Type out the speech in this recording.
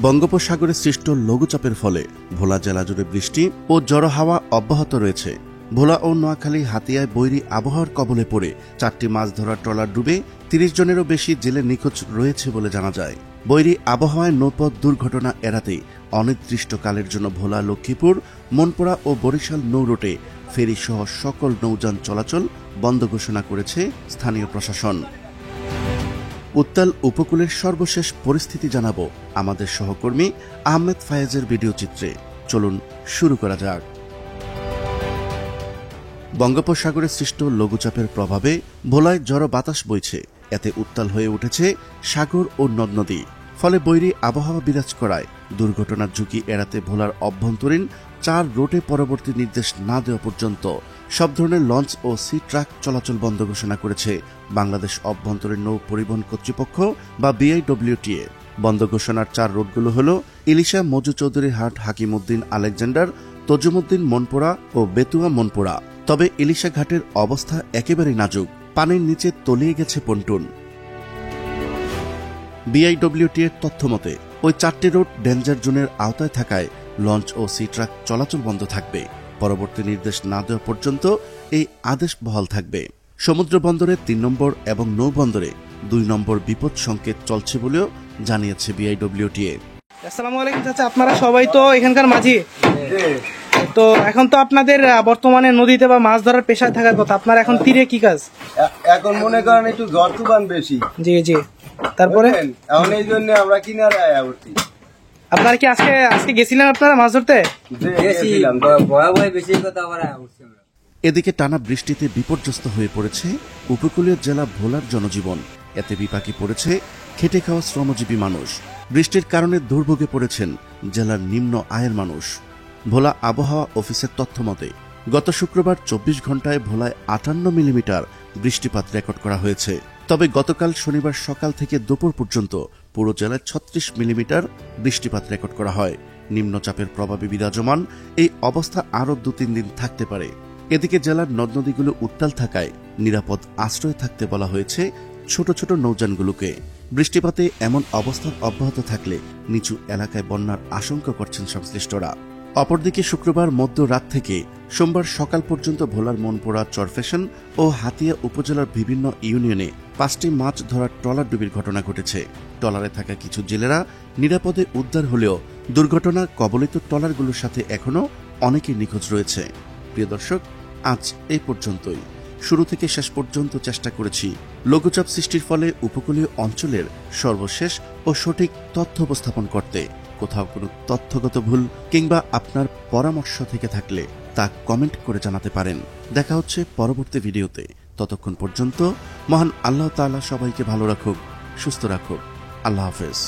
বঙ্গোপসাগরে সৃষ্ট লঘুচাপের ফলে ভোলা জেলা জুড়ে বৃষ্টি ও ঝড়ো হাওয়া অব্যাহত রয়েছে। ভোলা ও নোয়াখালী হাতিয়ায় বৈরী আবহাওয়ার কবলে পড়ে 4টি মাছ ধরার ট্রলার ডুবে 30 জনেরও বেশি জেলে নিখোঁজ রয়েছে বলে জানা যায়। বৈরী আবহাওয়ায় নৌপথ দুর্ঘটনা এড়াতে অনির্দিষ্টকালের জন্য ভোলা, লক্ষ্মীপুর, মনপুরা ও বরিশাল নৌ রুটে ফেরি সহ সকল নৌযান চলাচল বন্ধ ঘোষণা করেছে স্থানীয় প্রশাসন। উত্তাল উপকূলের সর্বশেষ পরিস্থিতি জানাবো আমাদের সহকর্মী আহমেদ ফায়েজের ভিডিও চিত্রে। চলুন শুরু করা যাক। বঙ্গোপসাগরে সৃষ্ট লঘুচাপের প্রভাবে ভোলায় ঝড়ো বাতাস বইছে। এতে উত্তাল হয়ে উঠেছে সাগর ও নদ নদী। ফলে বৈরী আবহাওয়া বিরাজ করায় দুর্ঘটনার ঝুঁকি এড়াতে ভোলার অভ্যন্তরীণ 4 রুটে পরবর্তী নির্দেশ না দেওয়া পর্যন্ত সব ধরনের লঞ্চ ও সি ট্রাক চলাচল বন্ধ ঘোষণা করেছে বাংলাদেশ অভ্যন্তরীণ নৌ পরিবহন কর্তৃপক্ষ বা BIWTA। বন্ধ ঘোষণার 4 রুটগুলো হল ইলিশা, মজু চৌধুরী হাট, হাকিমউদ্দিন, আলেকজান্ডার, তজুমউদ্দিন, মনপুরা ও বেতুয়া মনপুরা। তবে ইলিশা ঘাটের অবস্থা একেবারেই নাজুক, পানির নিচে তলিয়ে গেছে পন্টুন। BIWTA তথ্য মতে ওই 4টি রুট ডেঞ্জার জোনের আওতায় থাকায় লঞ্চ ও সি ট্রাক চলাচল বন্ধ থাকবে। পরবর্তী নির্দেশ না দেওয়া পর্যন্ত এই আদেশ বহাল থাকবে। সমুদ্র বন্দরে 3 নম্বর এবং নৌবন্দরে 2 নম্বর বিপদ সংকেত চলছে বলেও জানিয়েছে BIWTA। আসসালামু আলাইকুম চাচা, আপনারা সবাই তো এখানকার মাঝি, তো এখন তো আপনাদের বর্তমানে নদীতে বা মাছ ধরার পেশায় থাকার কথা, আপনার এখন তীরে কি কাজ? এখন মনে করেন একটু ঝড় তুফান বেশি। জি জি, তারপরে এখন এই জন্য আমরা কিনারে আয়া উঠছি। আপনারা কি আজকে গেছিলেন আপনারা মাছ ধরতে? গেছিলাম, ভয়াবহ বেশি কথা আবার আয়া উঠছি আমরা। এদিকে টানা বৃষ্টিতে বিপর্যস্ত হয়ে পড়েছে উপকূলীয় জেলা ভোলার জনজীবন। এতে বিপাকে পড়েছে খেটে খাওয়া শ্রমজীবী মানুষ। বৃষ্টির কারণে দুর্ভোগে পড়েছেন জেলার নিম্ন আয়ের মানুষ। ভোলা আবহাওয়া অফিসের তথ্য মতে গত শুক্রবার 24 ঘন্টায় ভোলায় 58 মিলিমিটার বৃষ্টিপাত রেকর্ড করা হয়েছে। তবে গতকাল শনিবার সকাল থেকে দুপুর পর্যন্ত পুরো জেলায় 36 মিলিমিটার বৃষ্টিপাত রেকর্ড করা হয়। নিম্নচাপের প্রভাবে বিরাজমান এই অবস্থা আরও 2-3 দিন থাকতে পারে। এদিকে জেলার নদ নদীগুলো উত্তাল থাকায় নিরাপদ আশ্রয়ে থাকতে বলা হয়েছে ছোট ছোট নৌযানগুলোকে। বৃষ্টিপাতে এমন অবস্থা অব্যাহত থাকলে নিচু এলাকায় বন্যার আশঙ্কা করছেন সংশ্লিষ্টরা। অপরদিকে শুক্রবার মধ্যরাত থেকে সোমবার সকাল পর্যন্ত ভোলার মনপুরা, চরফ্যাশন ও হাতিয়া উপজেলার বিভিন্ন ইউনিয়নে 5টি মাছ ধরার ট্রলার ডুবির ঘটনা ঘটেছে। ট্রলারে থাকা কিছু জেলেরা নিরাপদে উদ্ধার হলেও দুর্ঘটনার কবলিত ট্রলারগুলোর সাথে এখনও অনেকেই নিখোঁজ রয়েছে। প্রিয় দর্শক, আজ এই পর্যন্তই। শুরু থেকে শেষ পর্যন্ত চেষ্টা করেছি লঘুচাপ সৃষ্টির ফলে উপকূলীয় অঞ্চলের সর্বশেষ ও সঠিক তথ্য উপস্থাপন করতে। কোথাও কোনো তথ্যগত ভুল কিংবা আপনার পরামর্শ থেকে থাকলে তা কমেন্ট করে জানাতে পারেন। দেখা হচ্ছে পরবর্তী ভিডিওতে। ততক্ষণ পর্যন্ত মহান আল্লাহ তাআলা সবাইকে ভালো রাখুক, সুস্থ রাখুক। আল্লাহ হাফেজ।